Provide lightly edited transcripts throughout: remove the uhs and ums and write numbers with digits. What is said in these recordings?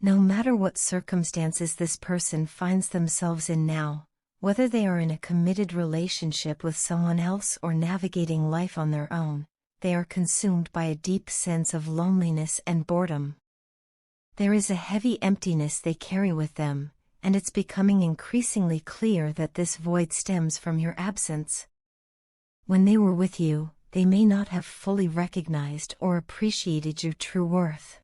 No matter what circumstances this person finds themselves in now, whether they are in a committed relationship with someone else or navigating life on their own, they are consumed by a deep sense of loneliness and boredom. There is a heavy emptiness they carry with them, and it's becoming increasingly clear that this void stems from your absence. When they were with you, they may not have fully recognized or appreciated your true worth.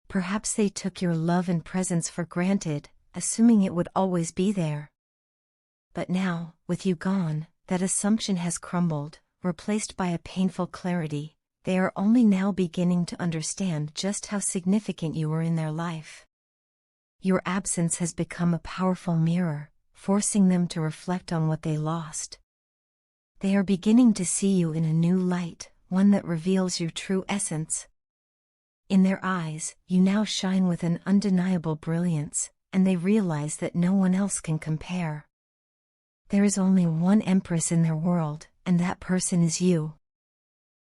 Perhaps they took your love and presence for granted, assuming it would always be there. But now, with you gone, that assumption has crumbled, replaced by a painful clarity. They are only now beginning to understand just how significant you were in their life. Your absence has become a powerful mirror, forcing them to reflect on what they lost. They are beginning to see you in a new light, one that reveals your true essence. In their eyes, you now shine with an undeniable brilliance, and they realize that no one else can compare. There is only one empress in their world, and that person is you.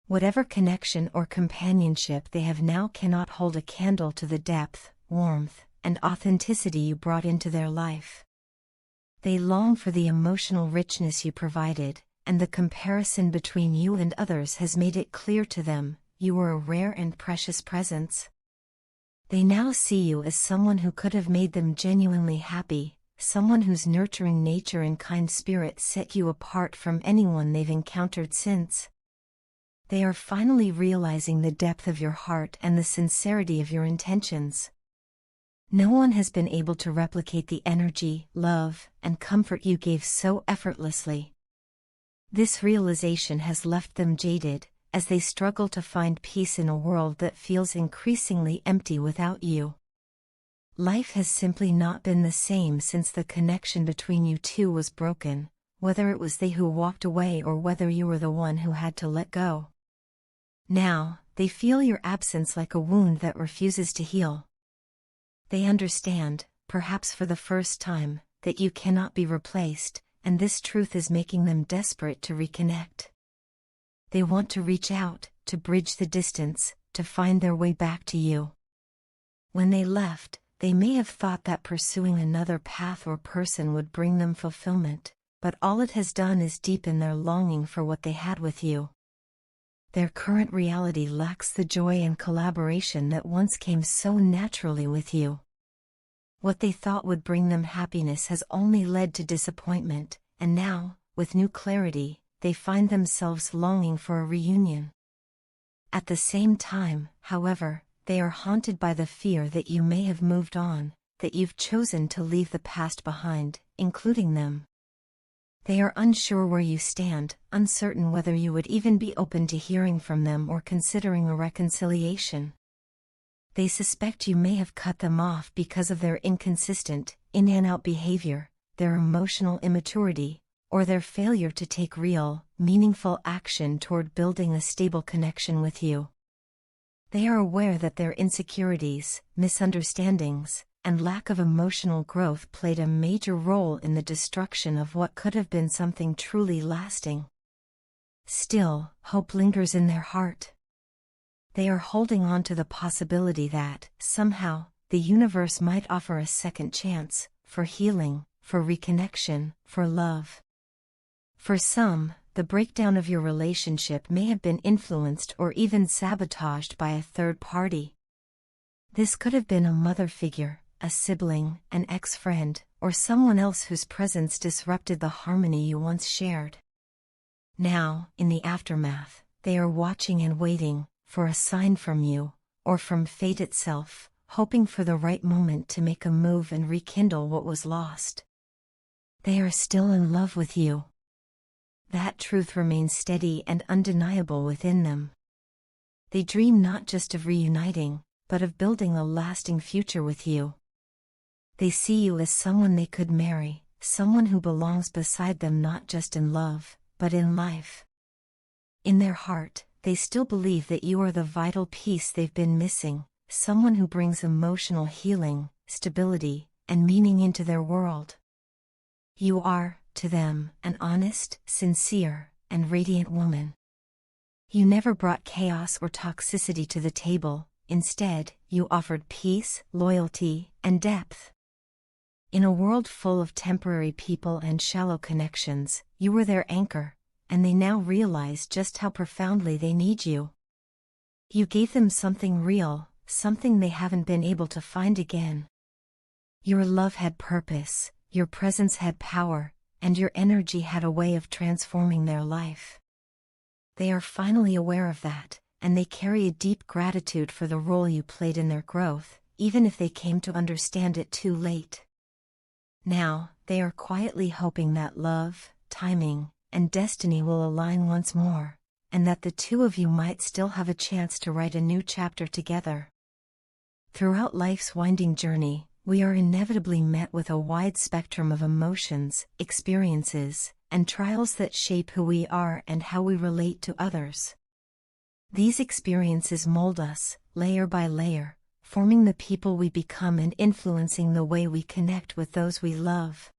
Whatever connection or companionship they have now cannot hold a candle to the depth, warmth, and authenticity you brought into their life. They long for the emotional richness you provided, and the comparison between you and others has made it clear to them, you were a rare and precious presence. They now see you as someone who could have made them genuinely happy, someone whose nurturing nature and kind spirit set you apart from anyone they've encountered since. They are finally realizing the depth of your heart and the sincerity of your intentions. No one has been able to replicate the energy, love, and comfort you gave so effortlessly. This realization has left them jaded, as they struggle to find peace in a world that feels increasingly empty without you. Life has simply not been the same since the connection between you two was broken, whether it was they who walked away or whether you were the one who had to let go. Now, they feel your absence like a wound that refuses to heal. They understand, perhaps for the first time, that you cannot be replaced, and this truth is making them desperate to reconnect. They want to reach out, to bridge the distance, to find their way back to you. When they left, they may have thought that pursuing another path or person would bring them fulfillment, but all it has done is deepen their longing for what they had with you. Their current reality lacks the joy and collaboration that once came so naturally with you. What they thought would bring them happiness has only led to disappointment, and now, with new clarity, they find themselves longing for a reunion. At the same time, however, they are haunted by the fear that you may have moved on, that you've chosen to leave the past behind, including them. They are unsure where you stand, uncertain whether you would even be open to hearing from them or considering a reconciliation. They suspect you may have cut them off because of their inconsistent, in-and-out behavior, their emotional immaturity, or their failure to take real, meaningful action toward building a stable connection with you. They are aware that their insecurities, misunderstandings, and lack of emotional growth played a major role in the destruction of what could have been something truly lasting. Still, hope lingers in their heart. They are holding on to the possibility that, somehow, the universe might offer a second chance, for healing, for reconnection, for love. For some, the breakdown of your relationship may have been influenced or even sabotaged by a third party. This could have been a mother figure, a sibling, an ex-friend, or someone else whose presence disrupted the harmony you once shared. Now, in the aftermath, they are watching and waiting, for a sign from you, or from fate itself, hoping for the right moment to make a move and rekindle what was lost. They are still in love with you. That truth remains steady and undeniable within them. They dream not just of reuniting, but of building a lasting future with you. They see you as someone they could marry, someone who belongs beside them not just in love, but in life. In their heart, they still believe that you are the vital piece they've been missing, someone who brings emotional healing, stability, and meaning into their world. You are, to them, an honest, sincere, and radiant woman. You never brought chaos or toxicity to the table, Instead, you offered peace, loyalty, and depth. In a world full of temporary people and shallow connections, you were their anchor, and they now realize just how profoundly they need you. You gave them something real, something they haven't been able to find again. Your love had purpose, your presence had power, and your energy had a way of transforming their life. They are finally aware of that, and they carry a deep gratitude for the role you played in their growth, even if they came to understand it too late. Now, they are quietly hoping that love, timing, and destiny will align once more, and that the two of you might still have a chance to write a new chapter together. Throughout life's winding journey, we are inevitably met with a wide spectrum of emotions, experiences, and trials that shape who we are and how we relate to others. These experiences mold us, layer by layer, forming the people we become and influencing the way we connect with those we love.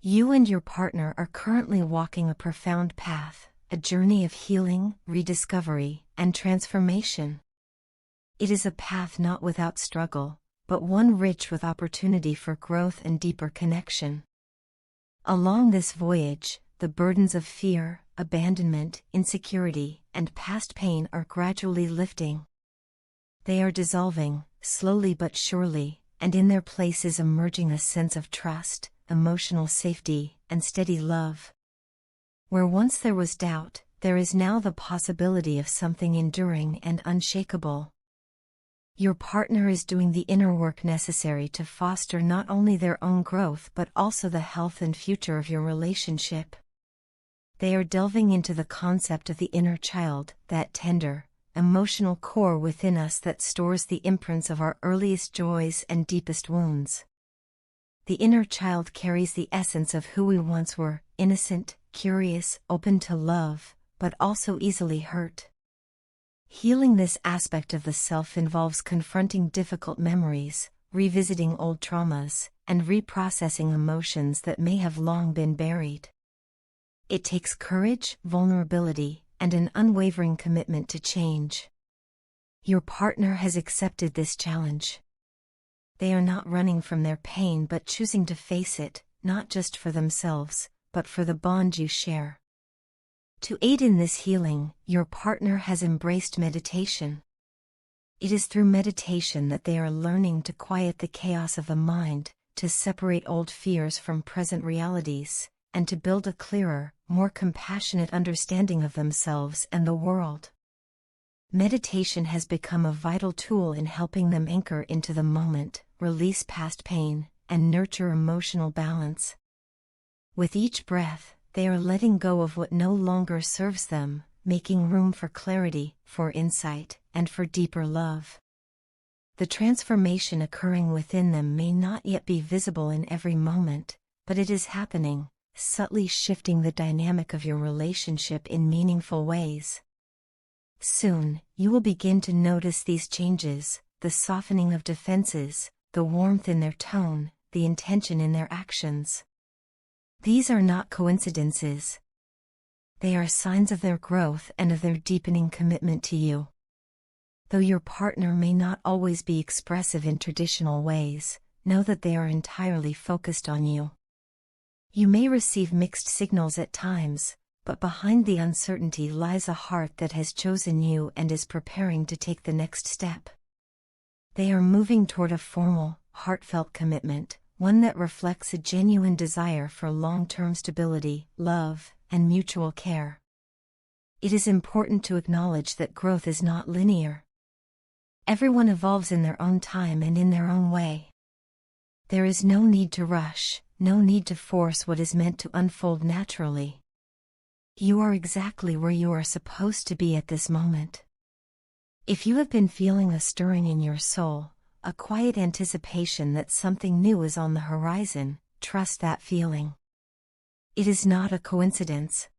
You and your partner are currently walking a profound path, a journey of healing, rediscovery, and transformation. It is a path not without struggle, but one rich with opportunity for growth and deeper connection. Along this voyage, the burdens of fear, abandonment, insecurity, and past pain are gradually lifting. They are dissolving, slowly but surely, and in their place is emerging a sense of trust, emotional safety, and steady love. Where once there was doubt, there is now the possibility of something enduring and unshakable. Your partner is doing the inner work necessary to foster not only their own growth but also the health and future of your relationship. They are delving into the concept of the inner child, that tender, emotional core within us that stores the imprints of our earliest joys and deepest wounds. The inner child carries the essence of who we once were, innocent, curious, open to love, but also easily hurt. Healing this aspect of the self involves confronting difficult memories, revisiting old traumas, and reprocessing emotions that may have long been buried. It takes courage, vulnerability, and an unwavering commitment to change. Your partner has accepted this challenge. They are not running from their pain but choosing to face it, not just for themselves, but for the bond you share. To aid in this healing, your partner has embraced meditation. It is through meditation that they are learning to quiet the chaos of the mind, to separate old fears from present realities, and to build a clearer, more compassionate understanding of themselves and the world. Meditation has become a vital tool in helping them anchor into the moment, release past pain, and nurture emotional balance. With each breath, they are letting go of what no longer serves them, making room for clarity, for insight, and for deeper love. The transformation occurring within them may not yet be visible in every moment, but it is happening, subtly shifting the dynamic of your relationship in meaningful ways. Soon, you will begin to notice these changes, the softening of defenses, the warmth in their tone, the intention in their actions. These are not coincidences. They are signs of their growth and of their deepening commitment to you. Though your partner may not always be expressive in traditional ways, know that they are entirely focused on you. You may receive mixed signals at times, but behind the uncertainty lies a heart that has chosen you and is preparing to take the next step. They are moving toward a formal, heartfelt commitment, one that reflects a genuine desire for long-term stability, love, and mutual care. It is important to acknowledge that growth is not linear. Everyone evolves in their own time and in their own way. There is no need to rush, no need to force what is meant to unfold naturally. You are exactly where you are supposed to be at this moment. If you have been feeling a stirring in your soul, a quiet anticipation that something new is on the horizon, trust that feeling. It is not a coincidence.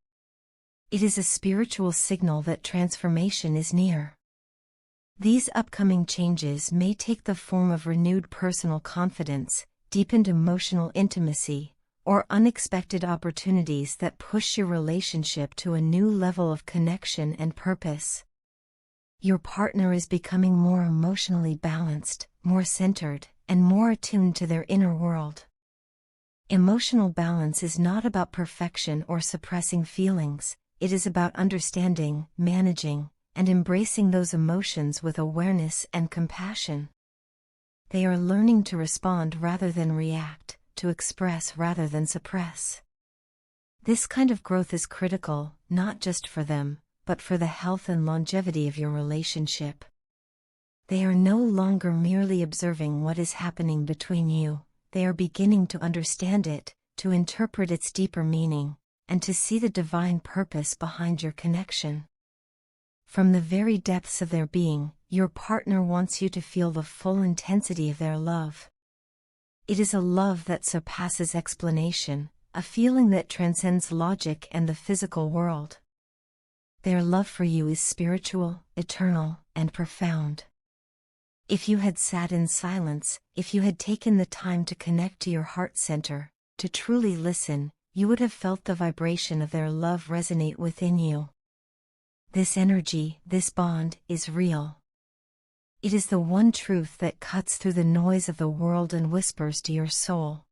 It is a spiritual signal that transformation is near. These upcoming changes may take the form of renewed personal confidence, deepened emotional intimacy, or unexpected opportunities that push your relationship to a new level of connection and purpose. Your partner is becoming more emotionally balanced, more centered, and more attuned to their inner world. Emotional balance is not about perfection or suppressing feelings, it is about understanding, managing, and embracing those emotions with awareness and compassion. They are learning to respond rather than react, to express rather than suppress. This kind of growth is critical, not just for them, but for the health and longevity of your relationship. They are no longer merely observing what is happening between you, they are beginning to understand it, to interpret its deeper meaning, and to see the divine purpose behind your connection. From the very depths of their being, your partner wants you to feel the full intensity of their love. It is a love that surpasses explanation, a feeling that transcends logic and the physical world. Their love for you is spiritual, eternal, and profound. If you had sat in silence, if you had taken the time to connect to your heart center, to truly listen, you would have felt the vibration of their love resonate within you. This energy, this bond, is real. It is the one truth that cuts through the noise of the world and whispers to your soul.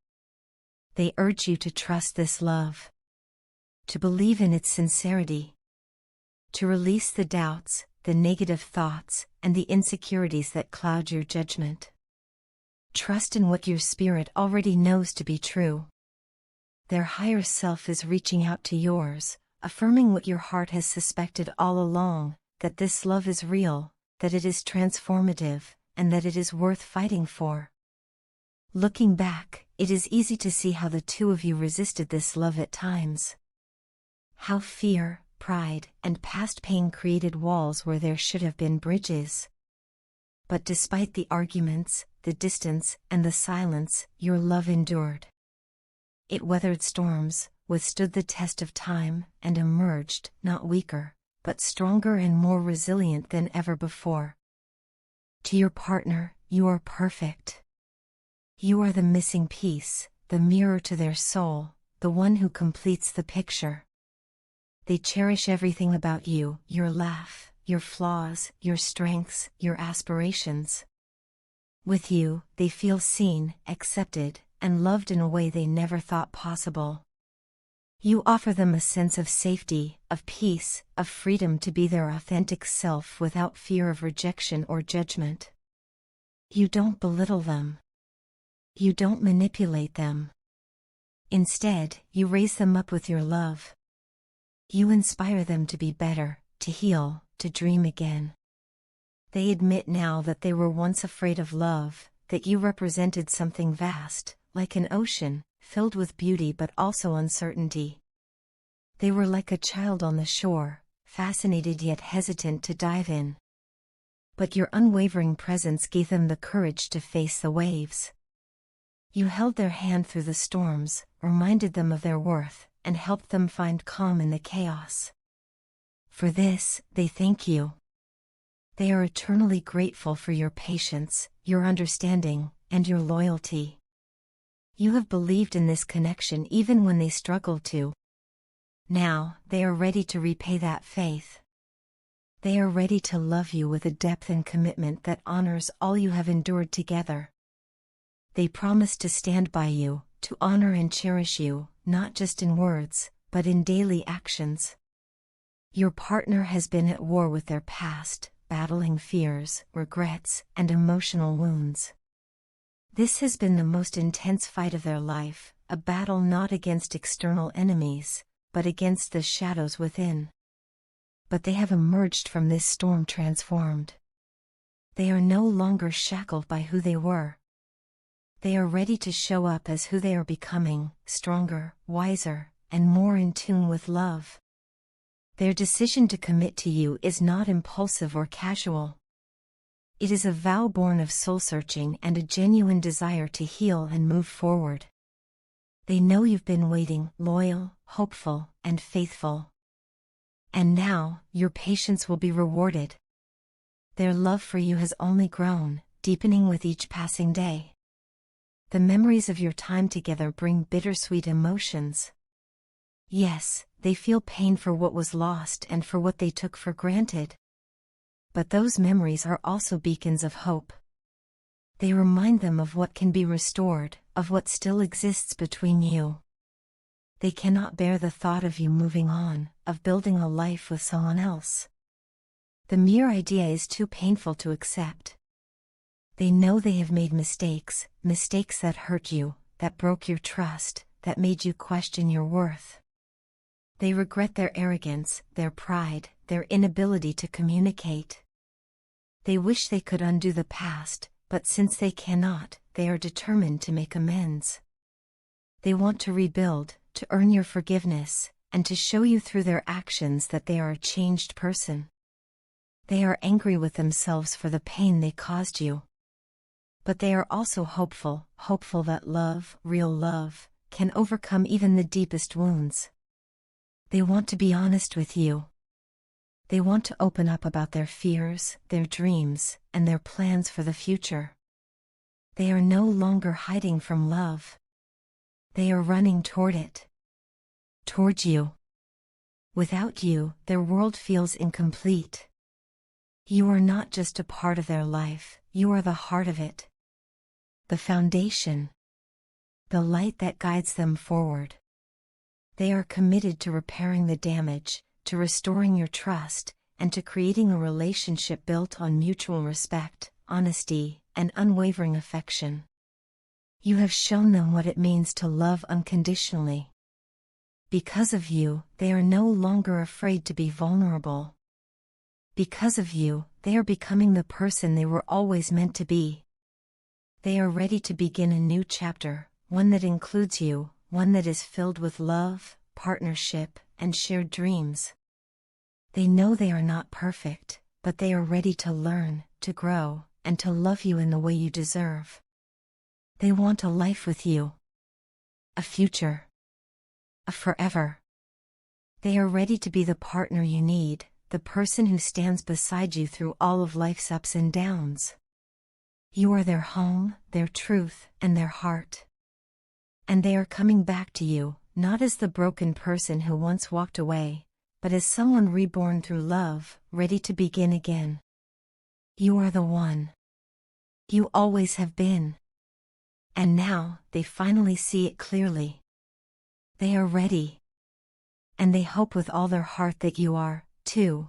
They urge you to trust this love, to believe in its sincerity, to release the doubts, the negative thoughts, and the insecurities that cloud your judgment. Trust in what your spirit already knows to be true. Their higher self is reaching out to yours, affirming what your heart has suspected all along, that this love is real, that it is transformative, and that it is worth fighting for. Looking back, it is easy to see how the two of you resisted this love at times. How fear, pride, and past pain created walls where there should have been bridges. But despite the arguments, the distance, and the silence, your love endured. It weathered storms, withstood the test of time, and emerged, not weaker, but stronger and more resilient than ever before. To your partner, you are perfect. You are the missing piece, the mirror to their soul, the one who completes the picture. They cherish everything about you, your laugh, your flaws, your strengths, your aspirations. With you, they feel seen, accepted, and loved in a way they never thought possible. You offer them a sense of safety, of peace, of freedom to be their authentic self without fear of rejection or judgment. You don't belittle them. You don't manipulate them. Instead, you raise them up with your love. You inspire them to be better, to heal, to dream again. They admit now that they were once afraid of love, that you represented something vast, like an ocean, filled with beauty but also uncertainty. They were like a child on the shore, fascinated yet hesitant to dive in. But your unwavering presence gave them the courage to face the waves. You held their hand through the storms, reminded them of their worth, and helped them find calm in the chaos. For this, they thank you. They are eternally grateful for your patience, your understanding, and your loyalty. You have believed in this connection even when they struggled to. Now, they are ready to repay that faith. They are ready to love you with a depth and commitment that honors all you have endured together. They promise to stand by you, to honor and cherish you, not just in words, but in daily actions. Your partner has been at war with their past, battling fears, regrets, and emotional wounds. This has been the most intense fight of their life, a battle not against external enemies, but against the shadows within. But they have emerged from this storm transformed. They are no longer shackled by who they were. They are ready to show up as who they are becoming, stronger, wiser, and more in tune with love. Their decision to commit to you is not impulsive or casual. It is a vow born of soul-searching and a genuine desire to heal and move forward. They know you've been waiting, loyal, hopeful, and faithful. And now, your patience will be rewarded. Their love for you has only grown, deepening with each passing day. The memories of your time together bring bittersweet emotions. Yes, they feel pain for what was lost and for what they took for granted. But those memories are also beacons of hope. They remind them of what can be restored, of what still exists between you. They cannot bear the thought of you moving on, of building a life with someone else. The mere idea is too painful to accept. They know they have made mistakes, mistakes that hurt you, that broke your trust, that made you question your worth. They regret their arrogance, their pride, their inability to communicate. They wish they could undo the past, but since they cannot, they are determined to make amends. They want to rebuild, to earn your forgiveness, and to show you through their actions that they are a changed person. They are angry with themselves for the pain they caused you. But they are also hopeful, hopeful that love, real love, can overcome even the deepest wounds. They want to be honest with you. They want to open up about their fears, their dreams, and their plans for the future. They are no longer hiding from love. They are running toward it. Toward you. Without you, their world feels incomplete. You are not just a part of their life, you are the heart of it. The foundation. The light that guides them forward. They are committed to repairing the damage, to restoring your trust, and to creating a relationship built on mutual respect, honesty, and unwavering affection. You have shown them what it means to love unconditionally. Because of you, they are no longer afraid to be vulnerable. Because of you, they are becoming the person they were always meant to be. They are ready to begin a new chapter, one that includes you, one that is filled with love, partnership, and shared dreams. They know they are not perfect, but they are ready to learn, to grow, and to love you in the way you deserve. They want a life with you. A future. A forever. They are ready to be the partner you need, the person who stands beside you through all of life's ups and downs. You are their home, their truth, and their heart. And they are coming back to you, not as the broken person who once walked away, but as someone reborn through love, ready to begin again. You are the one. You always have been. And now, they finally see it clearly. They are ready. And they hope with all their heart that you are, too.